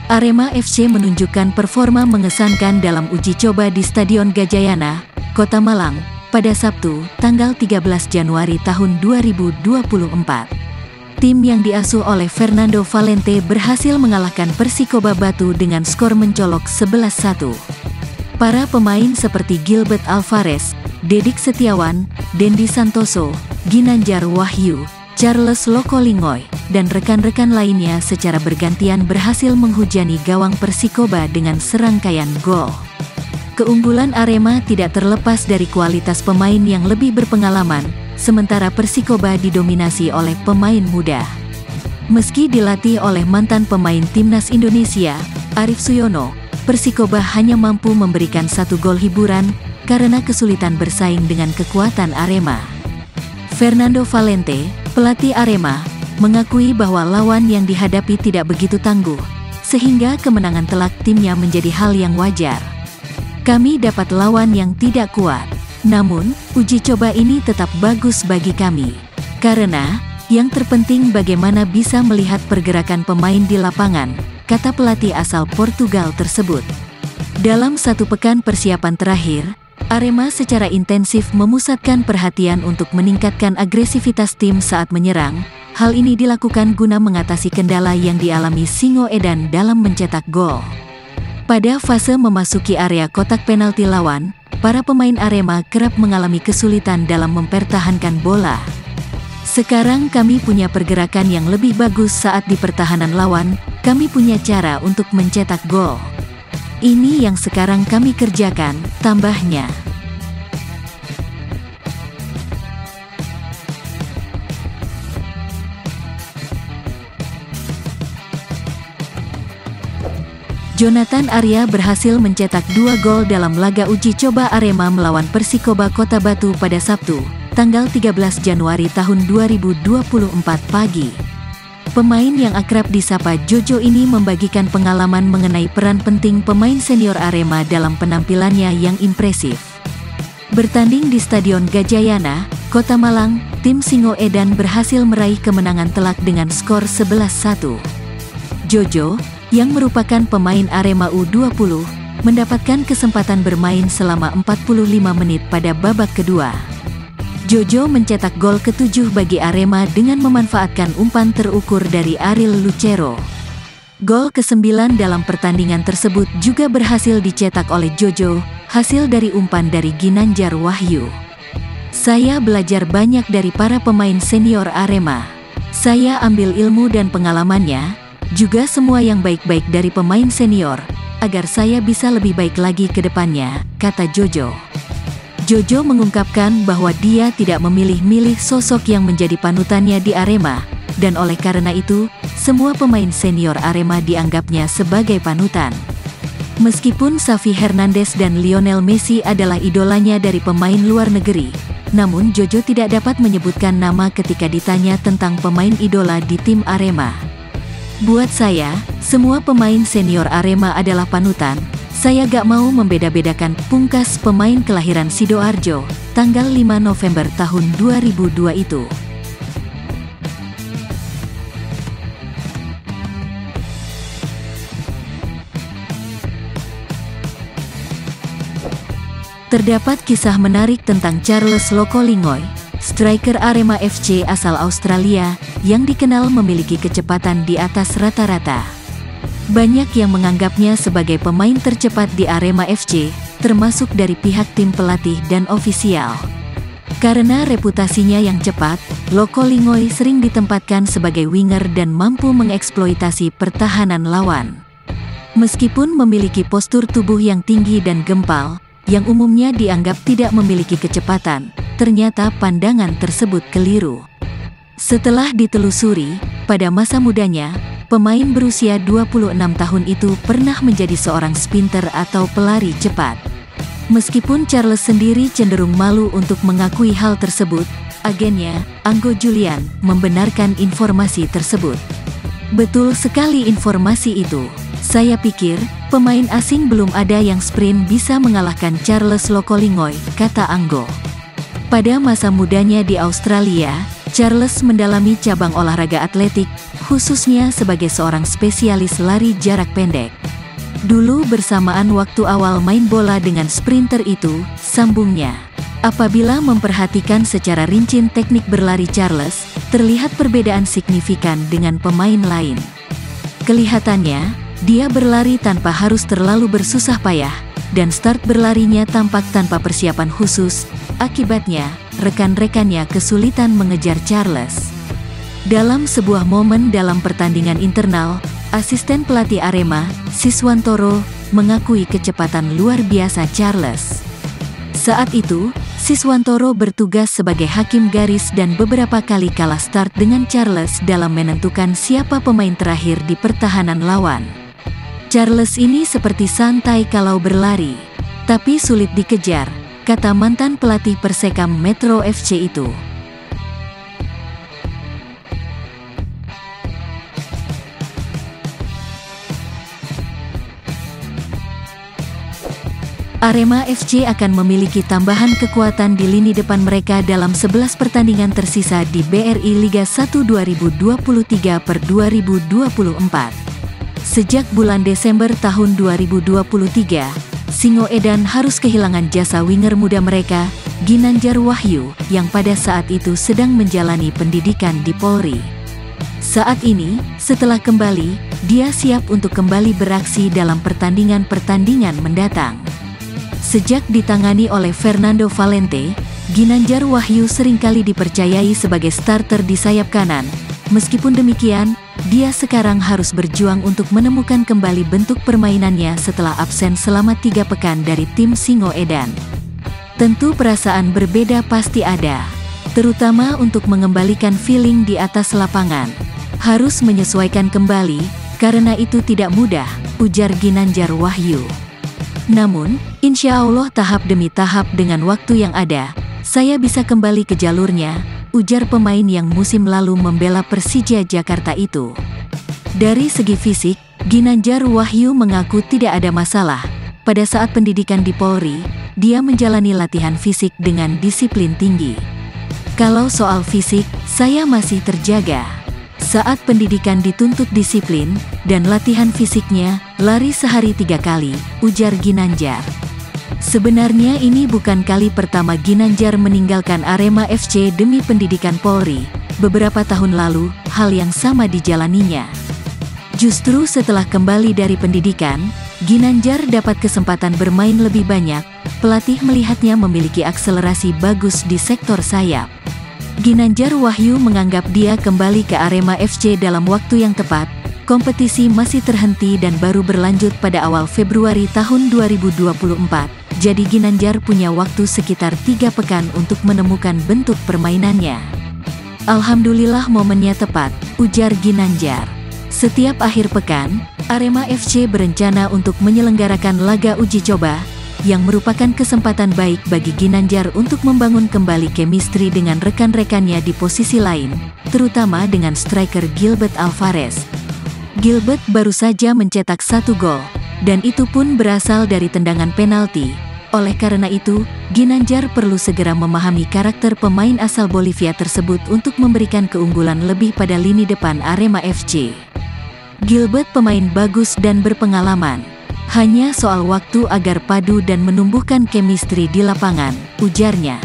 Arema FC menunjukkan performa mengesankan dalam uji coba di Stadion Gajayana, Kota Malang, pada Sabtu, tanggal 13 Januari tahun 2024. Tim yang diasuh oleh Fernando Valente berhasil mengalahkan Persikoba Batu dengan skor mencolok 11-1. Para pemain seperti Gilbert Alvarez, Dedik Setiawan, Dendi Santoso, Ginanjar Wahyu, Charles Lokolingoy, dan rekan-rekan lainnya secara bergantian berhasil menghujani gawang Persikoba dengan serangkaian gol. Keunggulan Arema tidak terlepas dari kualitas pemain yang lebih berpengalaman, sementara Persikoba didominasi oleh pemain muda. Meski dilatih oleh mantan pemain Timnas Indonesia, Arief Suyono, Persikoba hanya mampu memberikan 1 gol hiburan karena kesulitan bersaing dengan kekuatan Arema. Fernando Valente, pelatih Arema, mengakui bahwa lawan yang dihadapi tidak begitu tangguh, sehingga kemenangan telak timnya menjadi hal yang wajar. Kami dapat lawan yang tidak kuat, namun uji coba ini tetap bagus bagi kami. Karena, yang terpenting bagaimana bisa melihat pergerakan pemain di lapangan, kata pelatih asal Portugal tersebut. Dalam 1 pekan persiapan terakhir, Arema secara intensif memusatkan perhatian untuk meningkatkan agresivitas tim saat menyerang. Hal ini dilakukan guna mengatasi kendala yang dialami Singoedan dalam mencetak gol. Pada fase memasuki area kotak penalti lawan, para pemain Arema kerap mengalami kesulitan dalam mempertahankan bola. Sekarang kami punya pergerakan yang lebih bagus saat di pertahanan lawan, kami punya cara untuk mencetak gol. Ini yang sekarang kami kerjakan, tambahnya. Jonathan Arya berhasil mencetak 2 gol dalam laga uji coba Arema melawan Persikoba Kota Batu pada Sabtu, tanggal 13 Januari tahun 2024 pagi. Pemain yang akrab disapa Jojo ini membagikan pengalaman mengenai peran penting pemain senior Arema dalam penampilannya yang impresif. Bertanding di Stadion Gajayana, Kota Malang, tim Singoedan berhasil meraih kemenangan telak dengan skor 11-1. Jojo, yang merupakan pemain Arema U20, mendapatkan kesempatan bermain selama 45 menit pada babak kedua. Jojo mencetak gol ke-7 bagi Arema dengan memanfaatkan umpan terukur dari Ariel Lucero. Gol ke-9 dalam pertandingan tersebut juga berhasil dicetak oleh Jojo, hasil dari umpan dari Ginanjar Wahyu. Saya belajar banyak dari para pemain senior Arema. Saya ambil ilmu dan pengalamannya, juga semua yang baik-baik dari pemain senior, agar saya bisa lebih baik lagi ke depannya, kata Jojo. Jojo mengungkapkan bahwa dia tidak memilih-milih sosok yang menjadi panutannya di Arema, dan oleh karena itu, semua pemain senior Arema dianggapnya sebagai panutan. Meskipun Xavi Hernandez dan Lionel Messi adalah idolanya dari pemain luar negeri, namun Jojo tidak dapat menyebutkan nama ketika ditanya tentang pemain idola di tim Arema. Buat saya, semua pemain senior Arema adalah panutan. Saya gak mau membeda-bedakan, pungkas pemain kelahiran Sidoarjo, tanggal 5 November tahun 2002 itu. Terdapat kisah menarik tentang Charles Lokolingoy, striker Arema FC asal Australia, yang dikenal memiliki kecepatan di atas rata-rata. Banyak yang menganggapnya sebagai pemain tercepat di Arema FC, termasuk dari pihak tim pelatih dan ofisial. Karena reputasinya yang cepat, Lokolingoy sering ditempatkan sebagai winger dan mampu mengeksploitasi pertahanan lawan. Meskipun memiliki postur tubuh yang tinggi dan gempal, yang umumnya dianggap tidak memiliki kecepatan, ternyata pandangan tersebut keliru. Setelah ditelusuri, pada masa mudanya, pemain berusia 26 tahun itu pernah menjadi seorang sprinter atau pelari cepat. Meskipun Charles sendiri cenderung malu untuk mengakui hal tersebut, agennya, Anggo Julian, membenarkan informasi tersebut. Betul sekali informasi itu. Saya pikir, pemain asing belum ada yang sprint bisa mengalahkan Charles Lokolingoy, kata Anggo. Pada masa mudanya di Australia, Charles mendalami cabang olahraga atletik, khususnya sebagai seorang spesialis lari jarak pendek. Dulu bersamaan waktu awal main bola dengan sprinter itu, sambungnya. Apabila memperhatikan secara rinci teknik berlari Charles, terlihat perbedaan signifikan dengan pemain lain. Kelihatannya, dia berlari tanpa harus terlalu bersusah payah, dan start berlarinya tampak tanpa persiapan khusus. Akibatnya, rekan-rekannya kesulitan mengejar Charles. Dalam sebuah momen dalam pertandingan internal, asisten pelatih Arema, Siswantoro, mengakui kecepatan luar biasa Charles. Saat itu, Siswantoro bertugas sebagai hakim garis dan beberapa kali kalah start dengan Charles dalam menentukan siapa pemain terakhir di pertahanan lawan. Charles ini seperti santai kalau berlari, tapi sulit dikejar, kata mantan pelatih Persekam Metro FC itu. Arema FC akan memiliki tambahan kekuatan di lini depan mereka dalam 11 pertandingan tersisa di BRI Liga 1 2023/2024. Sejak bulan Desember tahun 2023, Singoedan harus kehilangan jasa winger muda mereka, Ginanjar Wahyu, yang pada saat itu sedang menjalani pendidikan di Polri. Saat ini, setelah kembali, dia siap untuk kembali beraksi dalam pertandingan-pertandingan mendatang. Sejak ditangani oleh Fernando Valente, Ginanjar Wahyu seringkali dipercayai sebagai starter di sayap kanan. Meskipun demikian, dia sekarang harus berjuang untuk menemukan kembali bentuk permainannya setelah absen selama 3 pekan dari tim Singoedan. Tentu perasaan berbeda pasti ada, terutama untuk mengembalikan feeling di atas lapangan. Harus menyesuaikan kembali, karena itu tidak mudah, ujar Ginanjar Wahyu. Namun, insya Allah tahap demi tahap dengan waktu yang ada, saya bisa kembali ke jalurnya, ujar pemain yang musim lalu membela Persija Jakarta itu. Dari segi fisik, Ginanjar Wahyu mengaku tidak ada masalah. Pada saat pendidikan di Polri, dia menjalani latihan fisik dengan disiplin tinggi. Kalau soal fisik, saya masih terjaga. Saat pendidikan dituntut disiplin, dan latihan fisiknya, lari sehari 3 kali, ujar Ginanjar. Sebenarnya ini bukan kali pertama Ginanjar meninggalkan Arema FC demi pendidikan Polri. Beberapa tahun lalu, hal yang sama dijalaninya. Justru setelah kembali dari pendidikan, Ginanjar dapat kesempatan bermain lebih banyak. Pelatih melihatnya memiliki akselerasi bagus di sektor sayap. Ginanjar Wahyu menganggap dia kembali ke Arema FC dalam waktu yang tepat. Kompetisi masih terhenti dan baru berlanjut pada awal Februari tahun 2024. Jadi Ginanjar punya waktu sekitar 3 pekan untuk menemukan bentuk permainannya. Alhamdulillah momennya tepat, ujar Ginanjar. Setiap akhir pekan, Arema FC berencana untuk menyelenggarakan laga uji coba, yang merupakan kesempatan baik bagi Ginanjar untuk membangun kembali chemistry dengan rekan-rekannya di posisi lain, terutama dengan striker Gilbert Alvarez. Gilbert baru saja mencetak 1 gol, dan itu pun berasal dari tendangan penalti. Oleh karena itu, Ginanjar perlu segera memahami karakter pemain asal Bolivia tersebut untuk memberikan keunggulan lebih pada lini depan Arema FC. Gilbert pemain bagus dan berpengalaman. Hanya soal waktu agar padu dan menumbuhkan chemistry di lapangan, ujarnya.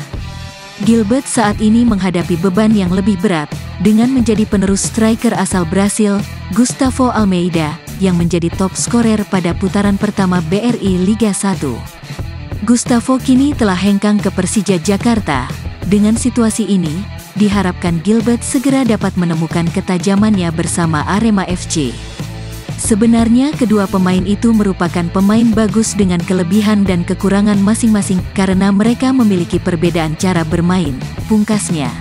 Gilbert saat ini menghadapi beban yang lebih berat, dengan menjadi penerus striker asal Brasil, Gustavo Almeida, yang menjadi top skorer pada putaran pertama BRI Liga 1. Gustavo kini telah hengkang ke Persija Jakarta. Dengan situasi ini, diharapkan Gilbert segera dapat menemukan ketajamannya bersama Arema FC. Sebenarnya kedua pemain itu merupakan pemain bagus dengan kelebihan dan kekurangan masing-masing karena mereka memiliki perbedaan cara bermain, pungkasnya.